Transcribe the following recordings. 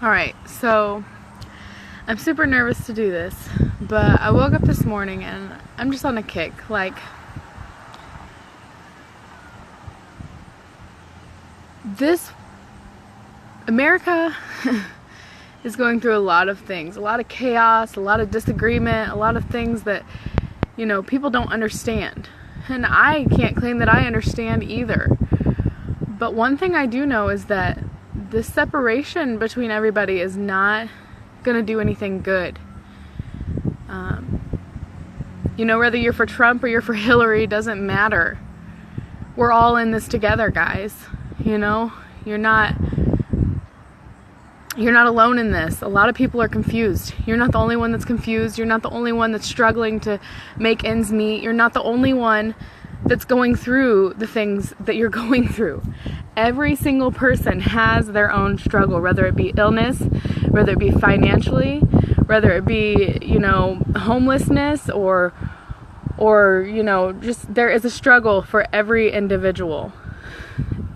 Alright, so I'm super nervous to do this, but I woke up this morning and I'm just on a kick. Like, America is going through a lot of things, a lot of chaos, a lot of disagreement, a lot of things that, people don't understand. And I can't claim that I understand either. But one thing I do know is that this separation between everybody is not going to do anything good. Whether you're for Trump or you're for Hillary, doesn't matter. We're all in this together, guys. You're not alone in this. A lot of people are confused. You're not the only one that's confused. You're not the only one that's struggling to make ends meet. You're not the only one that's going through the things that you're going through. Every single person has their own struggle, whether it be illness, whether it be financially, whether it be, homelessness or just there is a struggle for every individual.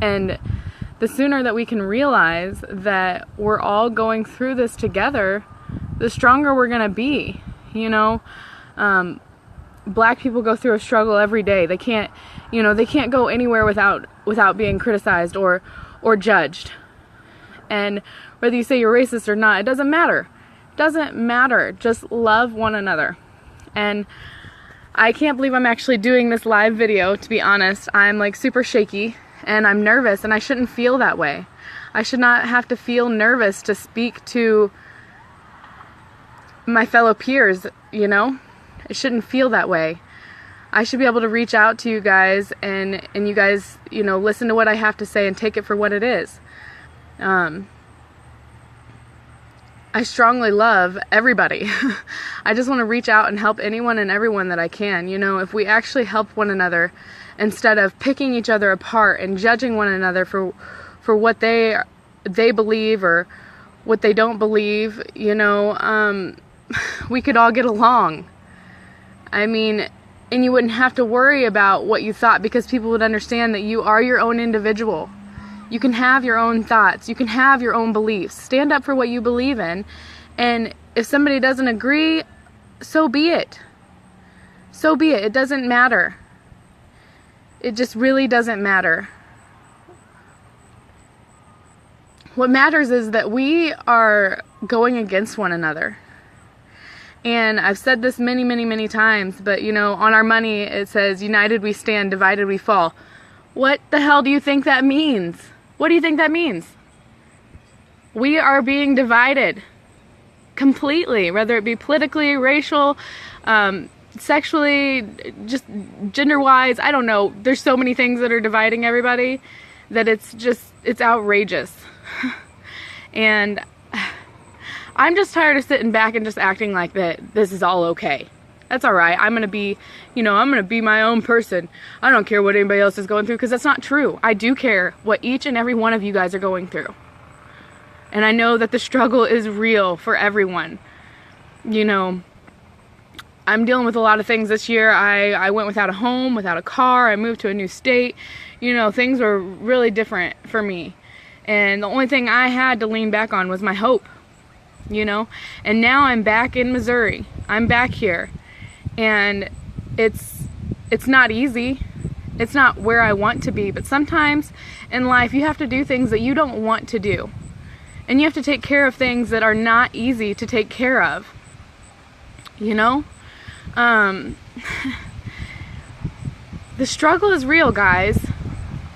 And the sooner that we can realize that we're all going through this together, the stronger we're going to be. Black people go through a struggle every day. They can't go anywhere without being criticized or judged. And whether you say you're racist or not, it doesn't matter. It doesn't matter. Just love one another. And I can't believe I'm actually doing this live video, to be honest. I'm like super shaky and I'm nervous, and I shouldn't feel that way. I should not have to feel nervous to speak to my fellow peers, It shouldn't feel that way. I should be able to reach out to you guys and you guys, listen to what I have to say and take it for what it is. I strongly love everybody. I just want to reach out and help anyone and everyone that I can. If we actually help one another instead of picking each other apart and judging one another for what they believe or what they don't believe, we could all get along. And you wouldn't have to worry about what you thought, because people would understand that you are your own individual. You can have your own thoughts. You can have your own beliefs. Stand up for what you believe in. And if somebody doesn't agree, so be it. So be it. It doesn't matter. It just really doesn't matter. What matters is that we are going against one another. And I've said this many, many, many times, but on our money it says, united we stand, divided we fall. What the hell do you think that means? What do you think that means? We are being divided completely, whether it be politically, racial, sexually, just gender-wise. I don't know. There's so many things that are dividing everybody that it's outrageous. And I'm just tired of sitting back and just acting like that this is all okay. That's alright. I'm gonna be my own person. I don't care what anybody else is going through, because that's not true. I do care what each and every one of you guys are going through. And I know that the struggle is real for everyone. I'm dealing with a lot of things this year. I went without a home, without a car. I moved to a new state. Things were really different for me. And the only thing I had to lean back on was my hope. And now I'm back in Missouri. I'm back here. And it's not easy. It's not where I want to be. But sometimes in life you have to do things that you don't want to do. And you have to take care of things that are not easy to take care of. The struggle is real, guys.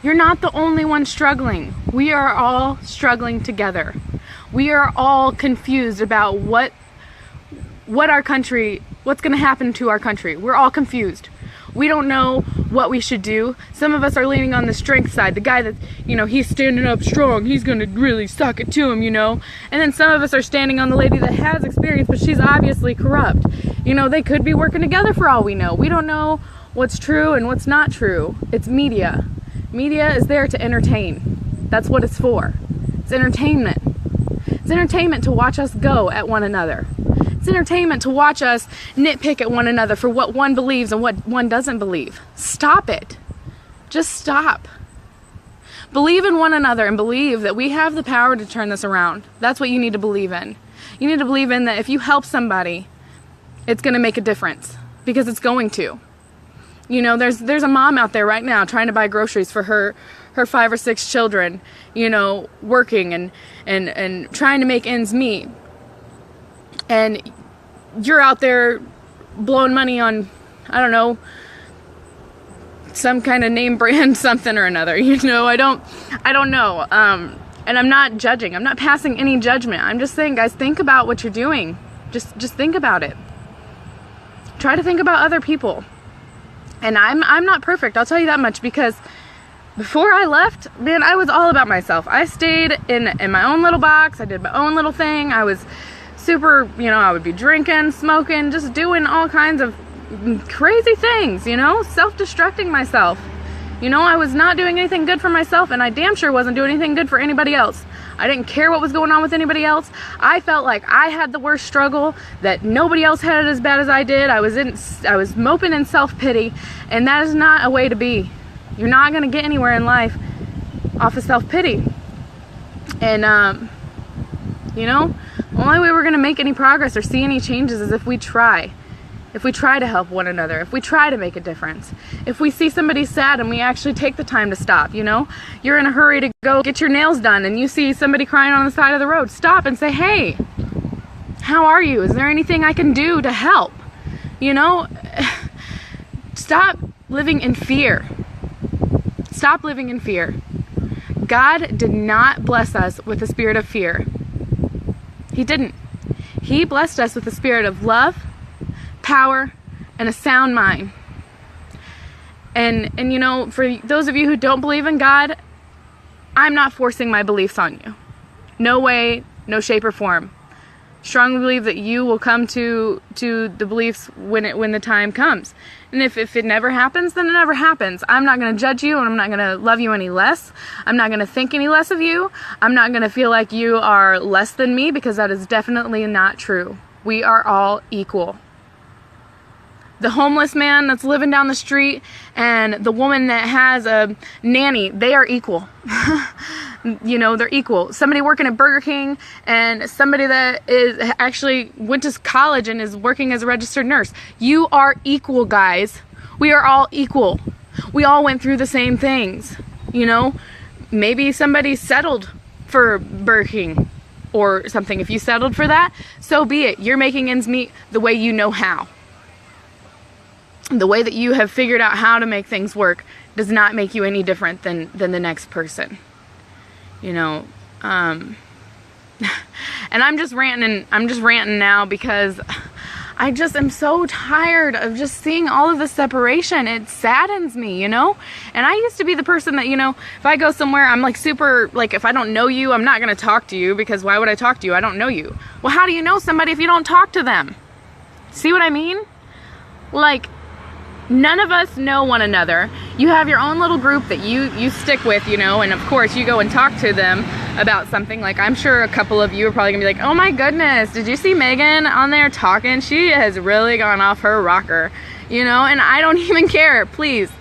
You're not the only one struggling. We are all struggling together. We are all confused about what's going to happen to our country. We're all confused. We don't know what we should do. Some of us are leaning on the strength side. The guy that, he's standing up strong. He's going to really suck it to him, And then some of us are standing on the lady that has experience, but she's obviously corrupt. They could be working together for all we know. We don't know what's true and what's not true. It's media. Media is there to entertain. That's what it's for. It's entertainment. It's entertainment to watch us go at one another. It's entertainment to watch us nitpick at one another for what one believes and what one doesn't believe. Stop it. Just stop. Believe in one another and believe that we have the power to turn this around. That's what you need to believe in. You need to believe in that if you help somebody, it's going to make a difference, because it's going to. You know, there's a mom out there right now trying to buy groceries for her 5 or 6 children, you know, working and trying to make ends meet. And you're out there blowing money on, I don't know, some kind of name brand something or another, you know. I don't know. And I'm not judging. I'm not passing any judgment. I'm just saying, guys, think about what you're doing. Just think about it. Try to think about other people. And I'm not perfect, I'll tell you that much, because before I left, man, I was all about myself. I stayed in my own little box. I did my own little thing. I was super, you know, I would be drinking, smoking, just doing all kinds of crazy things, you know, self-destructing myself. You know, I was not doing anything good for myself, and I damn sure wasn't doing anything good for anybody else. I didn't care what was going on with anybody else. I felt like I had the worst struggle, that nobody else had it as bad as I did. I was moping in self-pity, and that is not a way to be. You're not going to get anywhere in life off of self-pity. And, you know, the only way we're going to make any progress or see any changes is if we try. If we try to help one another, if we try to make a difference, if we see somebody sad and we actually take the time to stop, you know, you're in a hurry to go get your nails done and you see somebody crying on the side of the road, stop and say, hey, how are you? Is there anything I can do to help? You know, stop living in fear. Stop living in fear. God did not bless us with a spirit of fear. He didn't. He blessed us with a spirit of love, power, and a sound mind. And you know, for those of you who don't believe in God, I'm not forcing my beliefs on you. No way, no shape or form. Strongly believe that you will come to the beliefs when the time comes. And if it never happens, then it never happens. I'm not going to judge you, and I'm not going to love you any less. I'm not going to think any less of you. I'm not going to feel like you are less than me, because that is definitely not true. We are all equal. The homeless man that's living down the street and the woman that has a nanny, they are equal. You know, they're equal. Somebody working at Burger King and somebody that is actually went to college and is working as a registered nurse. You are equal, guys. We are all equal. We all went through the same things. You know, maybe somebody settled for Burger King or something. If you settled for that, so be it. You're making ends meet the way you know how. The way that you have figured out how to make things work does not make you any different than the next person. You know, and I'm just ranting now because I just am so tired of just seeing all of the separation. It saddens me, you know? And I used to be the person that, you know, if I go somewhere, I'm like super, like, if I don't know you, I'm not going to talk to you, because why would I talk to you? I don't know you. Well, how do you know somebody if you don't talk to them? See what I mean? Like, none of us know one another. You have your own little group that you stick with, you know, and of course you go and talk to them about something. Like, I'm sure a couple of you are probably gonna be like, oh my goodness, did you see Megan on there talking? She has really gone off her rocker, you know, and I don't even care. Please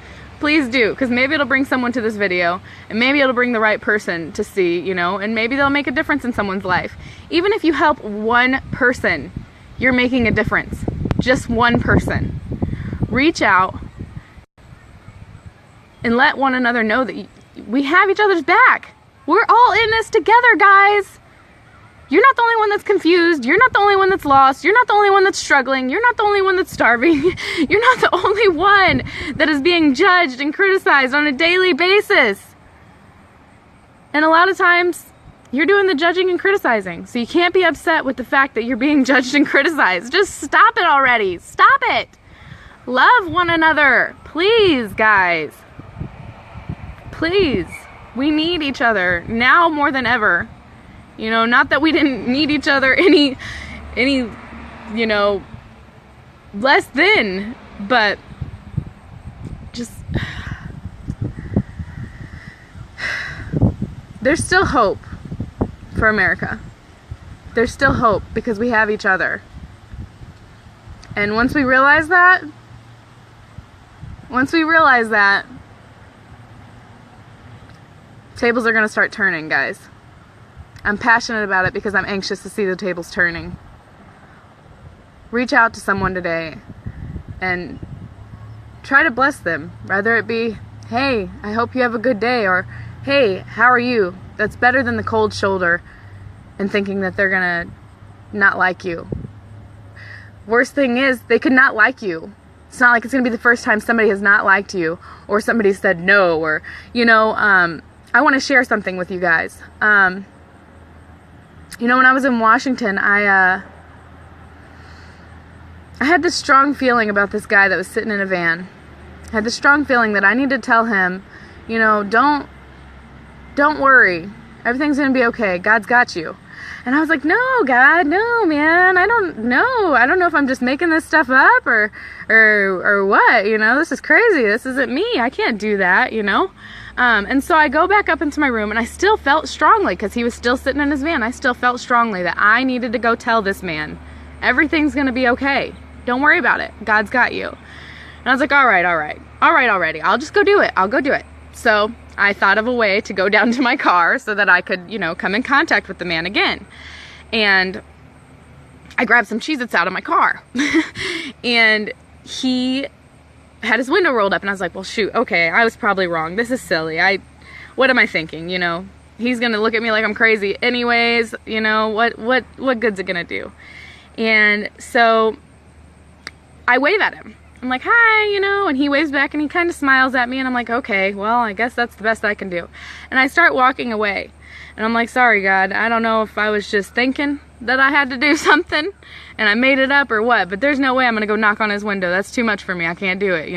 do, because maybe it'll bring someone to this video, and maybe it'll bring the right person to see, you know, and maybe they'll make a difference in someone's life. Even if you help one person, you're making a difference. Just one person. Reach out and let one another know that we have each other's back. We're all in this together, guys. You're not the only one that's confused. You're not the only one that's lost. You're not the only one that's struggling. You're not the only one that's starving. You're not the only one that is being judged and criticized on a daily basis. And a lot of times, you're doing the judging and criticizing. So you can't be upset with the fact that you're being judged and criticized. Just stop it already. Stop it. Love one another. Please, guys. Please. We need each other now more than ever. You know, not that we didn't need each other any, you know, less than, but just, there's still hope for America. There's still hope because we have each other. And once we realize that, Tables are going to start turning, guys. I'm passionate about it because I'm anxious to see the tables turning. Reach out to someone today and try to bless them. Whether it be, hey, I hope you have a good day, or hey, how are you? That's better than the cold shoulder and thinking that they're going to not like you. Worst thing is, they could not like you. It's not like it's going to be the first time somebody has not liked you, or somebody said no, or, I want to share something with you guys. When I was in Washington, I had this strong feeling about this guy that was sitting in a van. I had this strong feeling that I need to tell him, don't worry. Everything's going to be okay. God's got you. And I was like, no, God, no, man. I don't know. I don't know if I'm just making this stuff up or what, this is crazy. This isn't me. I can't do that, And so I go back up into my room, and I still felt strongly, because he was still sitting in his van, I still felt strongly that I needed to go tell this man, everything's going to be okay. Don't worry about it. God's got you. And I was like, all right already. I'll just go do it. I'll go do it. So I thought of a way to go down to my car so that I could, come in contact with the man again. And I grabbed some Cheez-Its out of my car. And he had his window rolled up, and I was like, well, shoot, okay, I was probably wrong. This is silly. What am I thinking, He's going to look at me like I'm crazy anyways, what good's it going to do? And so I wave at him. I'm like, hi, and he waves back, and he kind of smiles at me, and I'm like, okay, well, I guess that's the best I can do. And I start walking away, and I'm like, sorry, God, I don't know if I was just thinking that I had to do something, and I made it up or what, but there's no way I'm going to go knock on his window. That's too much for me. I can't do it,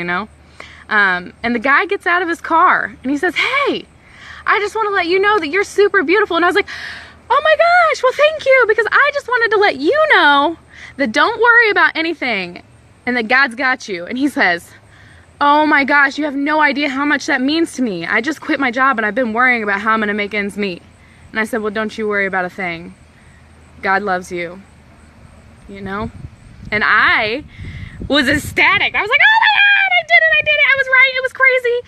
And the guy gets out of his car, and he says, hey, I just want to let you know that you're super beautiful. And I was like, oh my gosh, well, thank you, because I just wanted to let you know that don't worry about anything, and that God's got you. And he says, oh my gosh, you have no idea how much that means to me. I just quit my job, and I've been worrying about how I'm going to make ends meet. And I said, well, don't you worry about a thing. God loves you, And I was ecstatic. I was like, oh my God, I did it. I was right. It was crazy.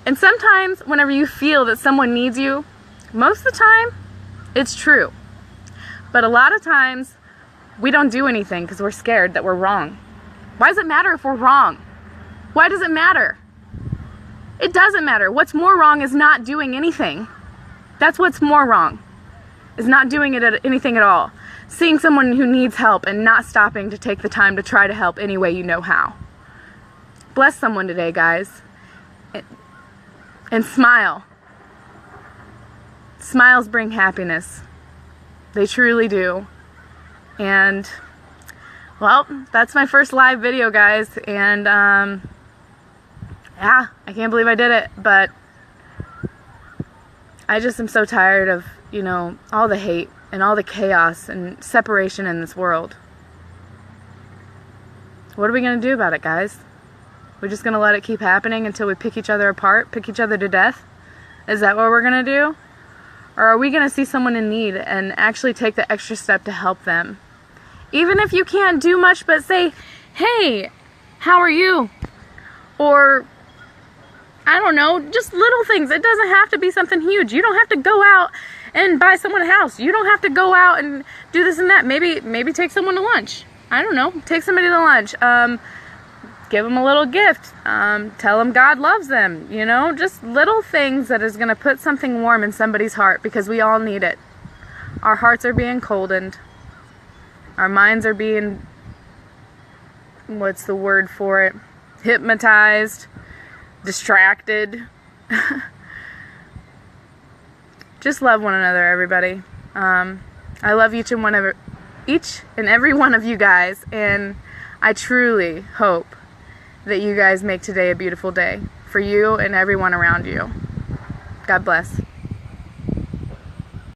And sometimes whenever you feel that someone needs you, most of the time, it's true. But a lot of times, we don't do anything because we're scared that we're wrong. Why does it matter if we're wrong? Why does it matter? It doesn't matter. What's more wrong is not doing anything. That's what's more wrong, is not doing anything at all. Seeing someone who needs help and not stopping to take the time to try to help any way you know how. Bless someone today, guys. And smile. Smiles bring happiness. They truly do. And, well, that's my first live video, guys. And, yeah, I can't believe I did it. But I just am so tired of, all the hate and all the chaos and separation in this world. What are we going to do about it, guys? We're just going to let it keep happening until we pick each other apart, pick each other to death? Is that what we're going to do? Or are we going to see someone in need and actually take the extra step to help them? Even if you can't do much but say, hey, how are you? Or, I don't know, just little things. It doesn't have to be something huge. You don't have to go out and buy someone a house. You don't have to go out and do this and that. Maybe take someone to lunch. I don't know. Take somebody to lunch. Give them a little gift. Tell them God loves them. Just little things that is going to put something warm in somebody's heart, because we all need it. Our hearts are being coldened. Our minds are being, what's the word for it? Hypnotized, distracted. Just love one another, everybody. I love each and every one of you guys, and I truly hope that you guys make today a beautiful day for you and everyone around you. God bless.